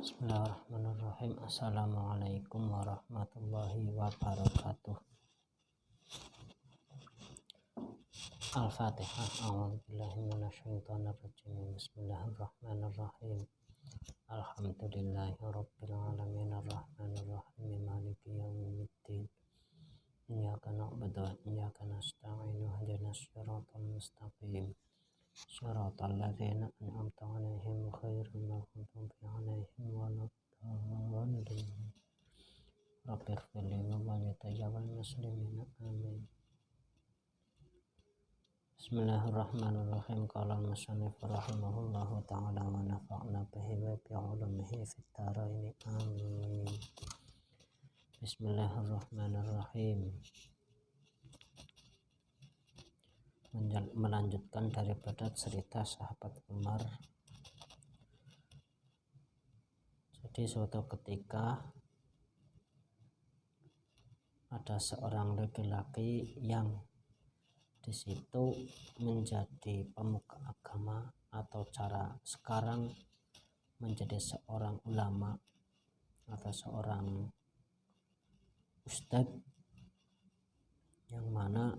Bismillahirrahmanirrahim. Assalamualaikum warahmatullahi wabarakatuh. Al-Fatihah. A'udzubillahi minasyaitonirrajim. Bismillahirrahmanirrahim. Alhamdulillahi rabbil alamin arrahmanirrahim maliki yaumiddin. Iyyaka na'budu wa iyyaka nasta'in ihdinas siratal mustaqim. Shiratal ladzina an'amta 'alaihim ghairil maghdubi 'alaihim waladdallin. Rabbighfir li walidayya wal muslimina amin. Bismillahirrahmanirrahim. Qala al-musannif rahimahullahu ta'ala wa nafa'na bihi wa bi 'ulumihi fid dharain amin. Bismillahirrahmanirrahim. Melanjutkan daripada cerita sahabat Umar. Jadi suatu ketika ada seorang laki-laki yang di situ menjadi pemuka agama, atau cara sekarang menjadi seorang ulama atau seorang ustadz, yang mana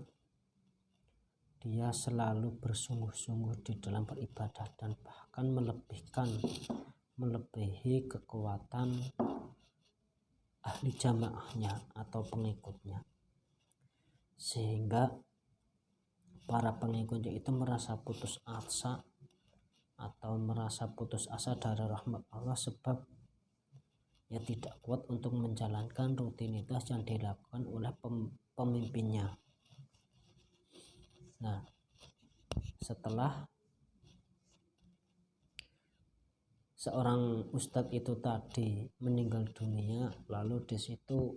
dia selalu bersungguh-sungguh di dalam beribadah dan bahkan melebihi kekuatan ahli jamaahnya atau pengikutnya, sehingga para pengikutnya itu merasa putus asa dari rahmat Allah, sebab ia tidak kuat untuk menjalankan rutinitas yang dilakukan oleh pemimpinnya. Nah, setelah seorang ustadz itu tadi meninggal dunia, lalu di situ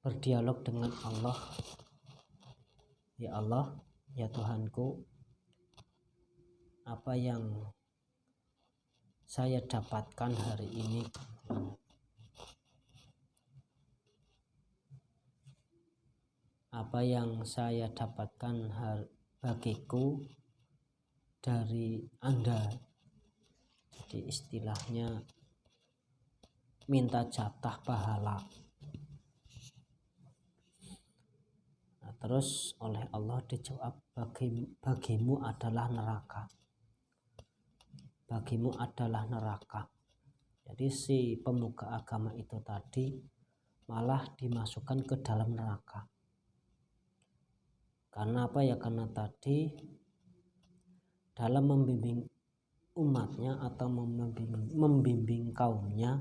berdialog dengan Allah. Ya Allah, ya Tuhanku, apa yang saya dapatkan hari ini, apa yang saya dapatkan bagiku dari Anda. Jadi istilahnya minta jatah pahala. Nah, terus oleh Allah dijawab, bagimu adalah neraka. Bagimu adalah neraka. Jadi si pemuka agama itu tadi malah dimasukkan ke dalam neraka. Karena apa ya? Karena tadi dalam membimbing umatnya atau membimbing kaumnya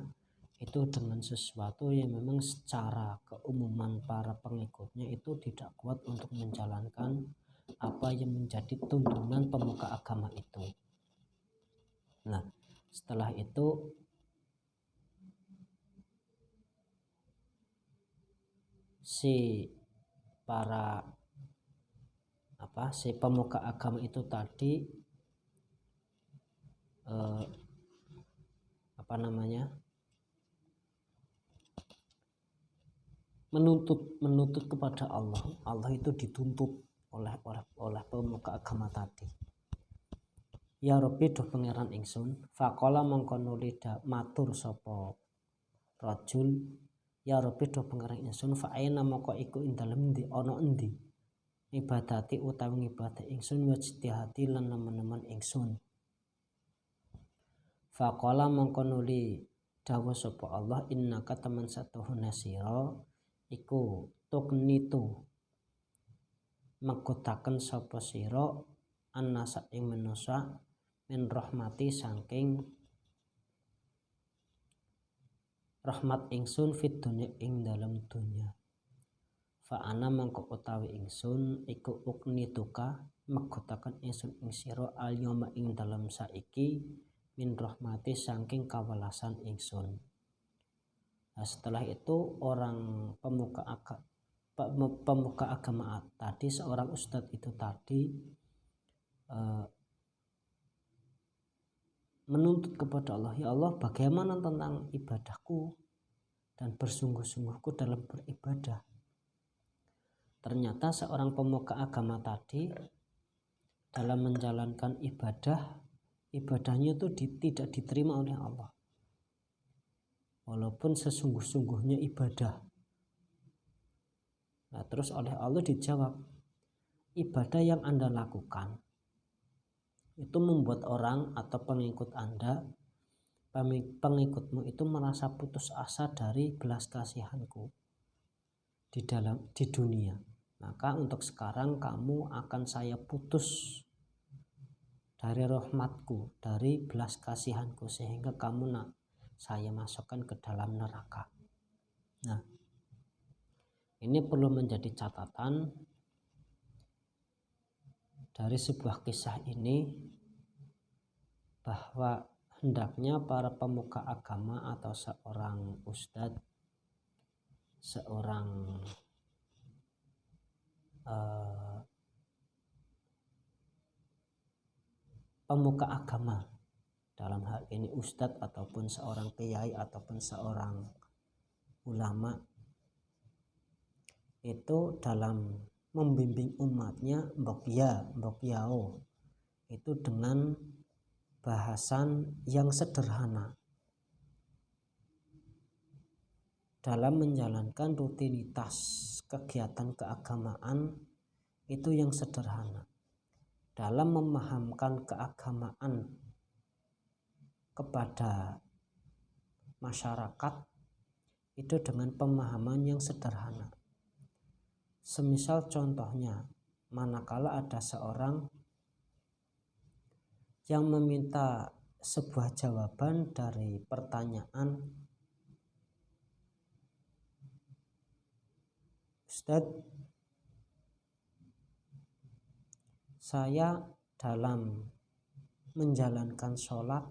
itu dengan sesuatu yang memang secara keumuman para pengikutnya itu tidak kuat untuk menjalankan apa yang menjadi tuntunan pemuka agama itu. Nah, setelah itu si pemuka agama itu tadi menuntut kepada Allah. Allah itu dituntut oleh pemuka agama tadi. Ya Rabbi, duh pangeran ingsun. Faqala mangko nuli matur sapa rajul, ya Rabbi, duh pangeran ingsun, fa aina moko iku ing dalem ndi ana endi ibadati utawi ibadah ingsun, wajtihati lan nemen-nemen ingsun. Faqala mangko nuli dawuh sapa Allah, innaka teman satuhuna sira iku tuknitu megutaken sapa sira annasa ing manusa min rahmati saking rahmat ingsun fid dunya ing dalam dunya. Fa ana mangko utawi ingsun iku uknituka megutaken ingsun ing sira al yauma ing dalam saiki min rahmati saking kawelasan ingsun. Nah, setelah itu orang pemuka agama tadi, seorang ustadz itu tadi menuntut kepada Allah, ya Allah, bagaimana tentang ibadahku dan bersungguh-sungguhku dalam beribadah. Ternyata seorang pemuka agama tadi dalam menjalankan ibadah ibadahnya itu tidak diterima oleh Allah, walaupun sesungguh-sungguhnya ibadah. Nah, terus oleh Allah dijawab, ibadah yang Anda lakukan itu membuat orang atau pengikutmu itu merasa putus asa dari belas kasihanku di dunia. Maka untuk sekarang kamu akan saya putus dari rahmatku, dari belas kasihanku, sehingga kamu saya masukkan ke dalam neraka. Nah, ini perlu menjadi catatan dari sebuah kisah ini, bahwa hendaknya para pemuka agama atau seorang ustadz, seorang pemuka agama, dalam hal ini ustadz ataupun seorang kiai ataupun seorang ulama, itu dalam membimbing umatnya mbok yao itu dengan bahasan yang sederhana, dalam menjalankan rutinitas kegiatan keagamaan itu yang sederhana, dalam memahamkan keagamaan kepada masyarakat itu dengan pemahaman yang sederhana. Semisal contohnya, manakala ada seorang yang meminta sebuah jawaban dari pertanyaan, Ustadz, saya dalam menjalankan sholat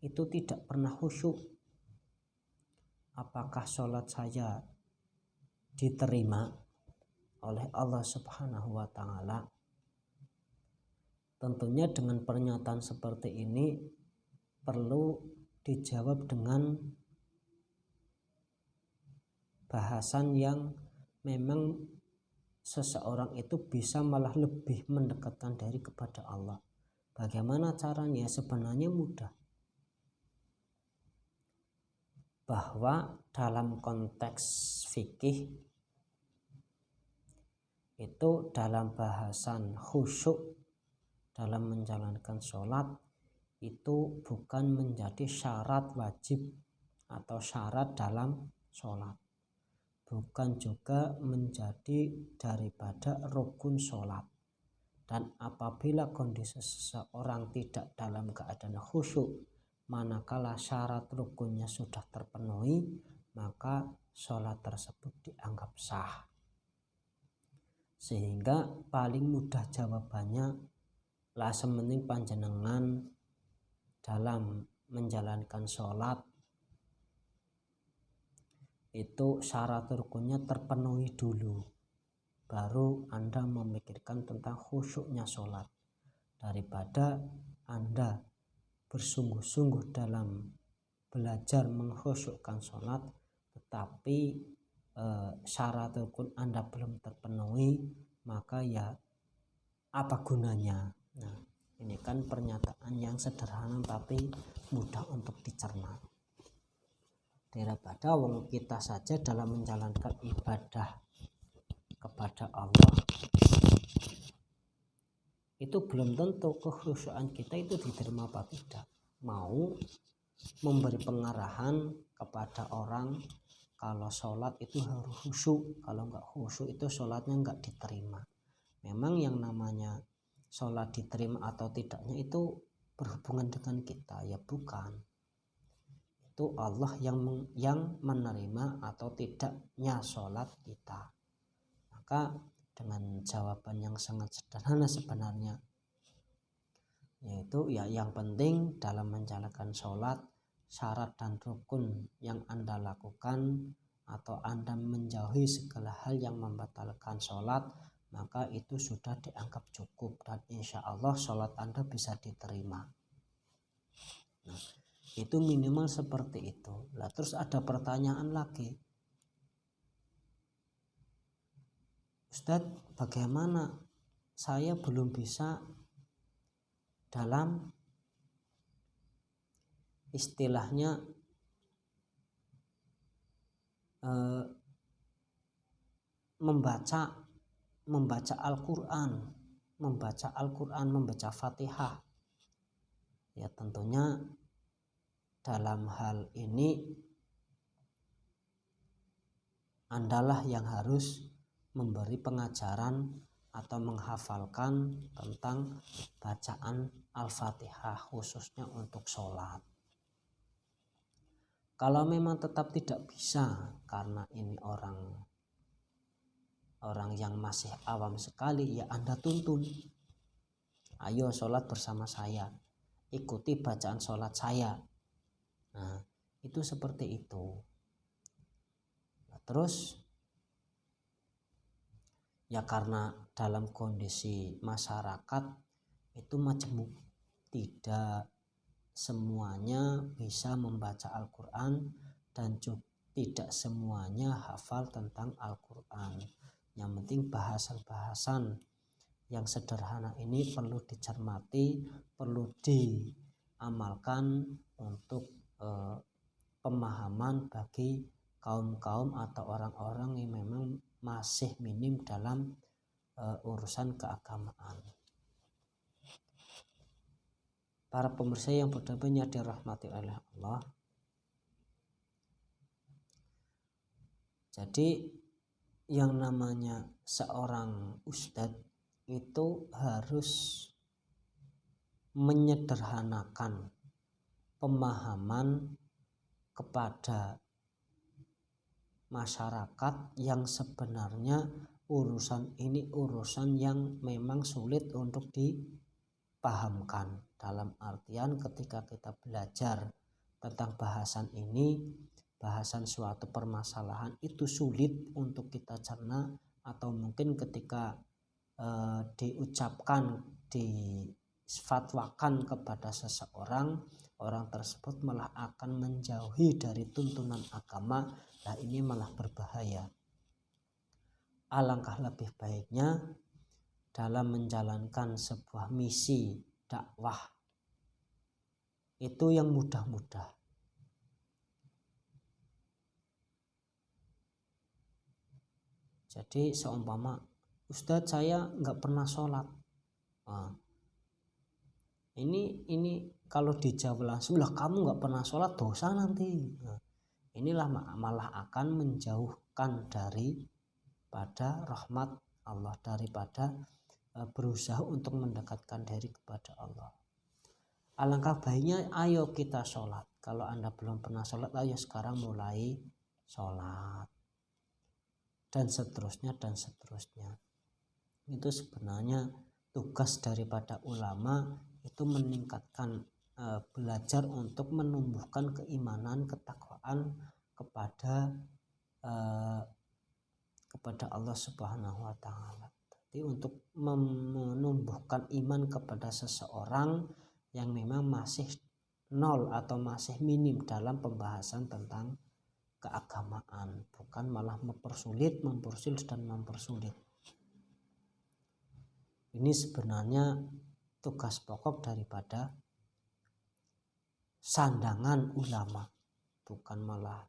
itu tidak pernah khusyuk. Apakah sholat saya diterima oleh Allah Subhanahu wa Ta'ala? Tentunya dengan pernyataan seperti ini perlu dijawab dengan bahasan yang memang seseorang itu bisa malah lebih mendekatkan diri kepada Allah. Bagaimana caranya? Sebenarnya mudah. Bahwa dalam konteks fikih itu dalam bahasan khusyuk dalam menjalankan sholat itu bukan menjadi syarat wajib atau syarat dalam sholat, bukan juga menjadi daripada rukun sholat. Dan apabila kondisi seseorang tidak dalam keadaan khusyuk, manakala syarat rukunnya sudah terpenuhi, maka sholat tersebut dianggap sah. Sehingga paling mudah jawabannya, lah sementing panjenengan dalam menjalankan sholat itu syarat rukunnya terpenuhi dulu, baru Anda memikirkan tentang khusyuknya sholat, daripada Anda bersungguh-sungguh dalam belajar mengkhusyukkan sholat tetapi syarat rukun Anda belum terpenuhi, maka ya apa gunanya? Nah, ini kan pernyataan yang sederhana tapi mudah untuk dicerna. Daripada wong kita saja dalam menjalankan ibadah kepada Allah itu belum tentu kekhusyukan kita itu diterima apa tidak. Mau memberi pengarahan kepada orang kalau sholat itu harus khusyuk, kalau nggak khusyuk itu sholatnya nggak diterima. Memang yang namanya sholat diterima atau tidaknya itu berhubungan dengan kita, ya bukan. Itu Allah yang menerima atau tidaknya sholat kita. Maka dengan jawaban yang sangat sederhana sebenarnya, yaitu ya yang penting dalam menjalankan sholat, syarat dan rukun yang Anda lakukan atau Anda menjauhi segala hal yang membatalkan sholat, maka itu sudah dianggap cukup dan insya Allah sholat Anda bisa diterima. Nah, itu minimal seperti itu. Lah terus ada pertanyaan lagi, Ustadz, bagaimana saya belum bisa dalam istilahnya membaca Al-Quran, membaca Fatihah. Ya tentunya dalam hal ini Andalah yang harus memberi pengajaran atau menghafalkan tentang bacaan Al-Fatihah khususnya untuk sholat. Kalau memang tetap tidak bisa karena ini orang yang masih awam sekali, ya Anda tuntun. Ayo sholat bersama saya, ikuti bacaan sholat saya. Nah, itu seperti itu. Nah, terus ya karena dalam kondisi masyarakat itu majemuk, tidak semuanya bisa membaca Al-Quran dan juga tidak semuanya hafal tentang Al-Quran. Yang penting bahasan-bahasan yang sederhana ini perlu dicermati, perlu diamalkan untuk pemahaman bagi kaum-kaum atau orang-orang yang memang masih minim dalam urusan keagamaan. Para pemirsa yang berdampingnya dirahmati oleh Allah. Jadi yang namanya seorang ustadz itu harus menyederhanakan pemahaman kepada masyarakat yang sebenarnya urusan ini urusan yang memang sulit untuk dipahamkan. Dalam artian ketika kita belajar tentang bahasan ini, bahasan suatu permasalahan itu sulit untuk kita cerna, atau mungkin ketika diucapkan, difatwakan kepada seseorang, orang tersebut malah akan menjauhi dari tuntunan agama. Nah, ini malah berbahaya. Alangkah lebih baiknya dalam menjalankan sebuah misi dakwah itu yang mudah-mudah. Jadi seumpama Ustadz saya nggak pernah sholat, nah, ini kalau dijawab langsung, lah kamu nggak pernah sholat dosa nanti. Nah, inilah malah akan menjauhkan daripada rahmat Allah, daripada berusaha untuk mendekatkan diri kepada Allah. Alangkah baiknya ayo kita sholat. Kalau Anda belum pernah sholat, ayo sekarang mulai sholat, dan seterusnya dan seterusnya. Itu sebenarnya tugas daripada ulama, itu meningkatkan belajar untuk menumbuhkan keimanan, ketakwaan kepada Allah Subhanahu wa taala. Jadi untuk menumbuhkan iman kepada seseorang yang memang masih nol atau masih minim dalam pembahasan tentang keagamaan, bukan malah mempersulit dan mempersulit. Ini sebenarnya tugas pokok daripada sandangan ulama, bukan malah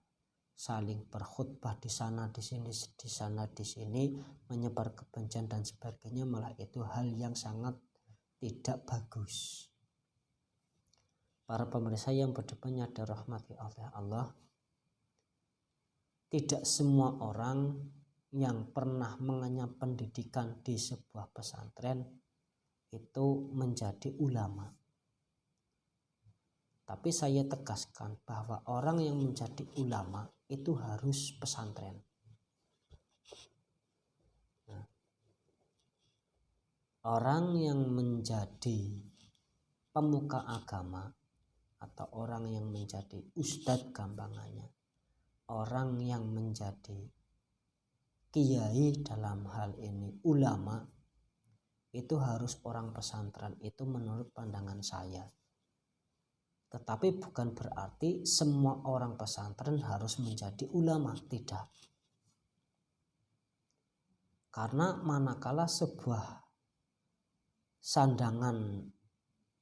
saling berkhutbah di sana di sini, di sana di sini, menyebar kebencian dan sebagainya. Malah itu hal yang sangat tidak bagus. Para pemirsa yang berdepannya dirahmati oleh Allah, tidak semua orang yang pernah mengenyam pendidikan di sebuah pesantren itu menjadi ulama. Tapi saya tegaskan bahwa orang yang menjadi ulama itu harus pesantren. Nah, orang yang menjadi pemuka agama atau orang yang menjadi ustadz gampangannya, orang yang menjadi kiai dalam hal ini ulama, itu harus orang pesantren, itu menurut pandangan saya. Tetapi bukan berarti semua orang pesantren harus menjadi ulama, tidak. Karena manakala sebuah sandangan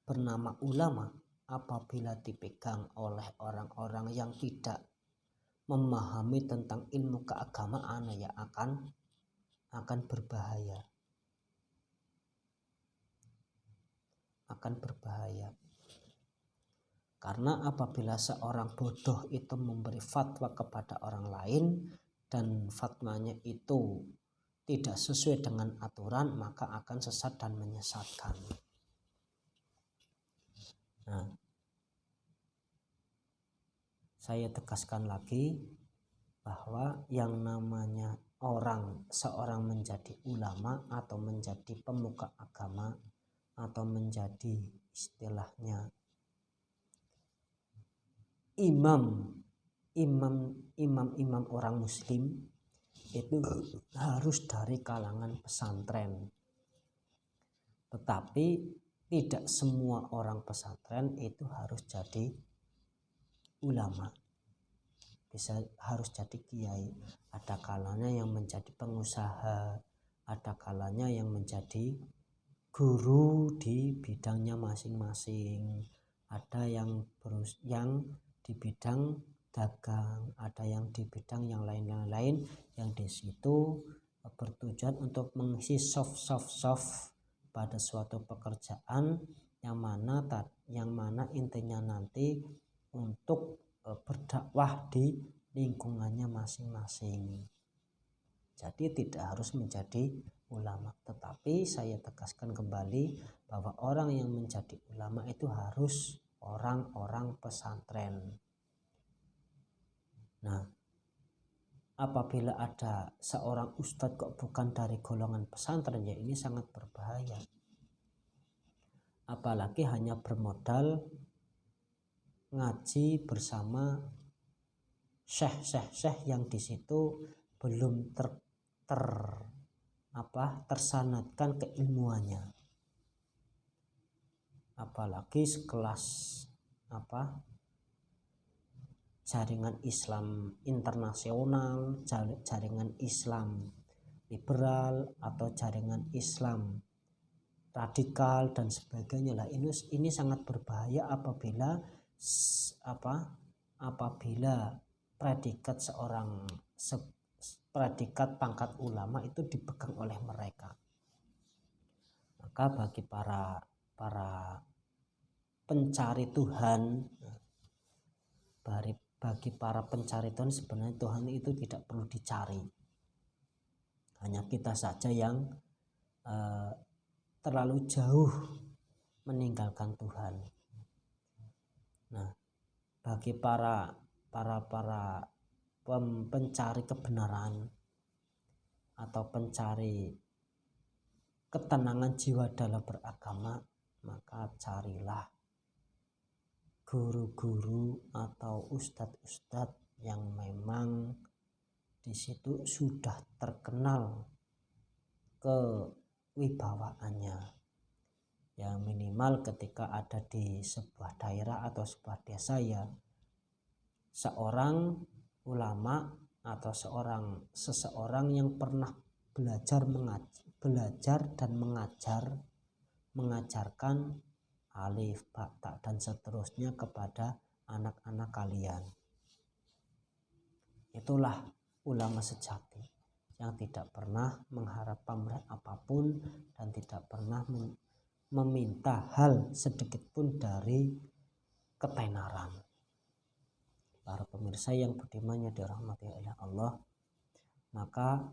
bernama ulama apabila dipegang oleh orang-orang yang tidak memahami tentang ilmu keagamaan ya akan berbahaya. Karena apabila seorang bodoh itu memberi fatwa kepada orang lain dan fatwanya itu tidak sesuai dengan aturan, maka akan sesat dan menyesatkan. Nah, saya tegaskan lagi bahwa yang namanya seorang menjadi ulama atau menjadi pemuka agama atau menjadi istilahnya imam orang muslim itu harus dari kalangan pesantren. Tetapi tidak semua orang pesantren itu harus jadi ulama, harus jadi kiai. Ada kalanya yang menjadi pengusaha, ada kalanya yang menjadi guru di bidangnya masing-masing, ada yang di bidang dagang, ada yang di bidang yang lain yang di situ bertujuan untuk mengisi soft pada suatu pekerjaan yang mana intinya nanti untuk berdakwah di lingkungannya masing-masing. Jadi tidak harus menjadi ulama, tetapi saya tegaskan kembali bahwa orang yang menjadi ulama itu harus orang-orang pesantren. Nah, apabila ada seorang ustadz kok bukan dari golongan pesantren, ya ini sangat berbahaya. Apalagi hanya bermodal ngaji bersama syekh yang di situ belum tersanadkan keilmuannya. Apalagi sekelas jaringan Islam internasional, jaringan Islam liberal atau jaringan Islam radikal dan sebagainya lah. Ini sangat berbahaya apabila predikat pangkat ulama itu dipegang oleh mereka. Maka bagi para pencari Tuhan, bagi para pencari Tuhan, sebenarnya Tuhan itu tidak perlu dicari, hanya kita saja yang terlalu jauh meninggalkan Tuhan. Nah, bagi para pencari kebenaran atau pencari ketenangan jiwa dalam beragama, maka carilah guru-guru atau ustadz-ustadz yang memang di situ sudah terkenal kewibawaannya. Ya minimal ketika ada di sebuah daerah atau sebuah desa, ya seorang ulama atau seseorang yang pernah belajar dan mengajarkan alif, ba, ta dan seterusnya kepada anak-anak kalian. Itulah ulama sejati yang tidak pernah mengharap pamrih apapun dan tidak pernah meminta hal sedikit pun dari ketenaran. Para pemirsa yang budiman yang dirahmati oleh Allah, maka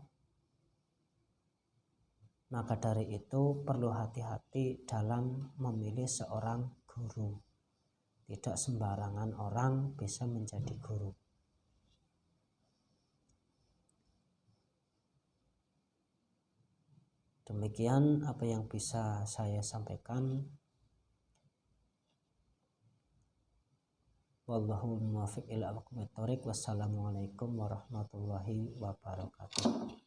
dari itu perlu hati-hati dalam memilih seorang guru. Tidak sembarangan orang bisa menjadi guru. Demikian apa yang bisa saya sampaikan. Wallahu muwaffiq ila aqwamit thoriq. Wassalamualaikum warahmatullahi wabarakatuh.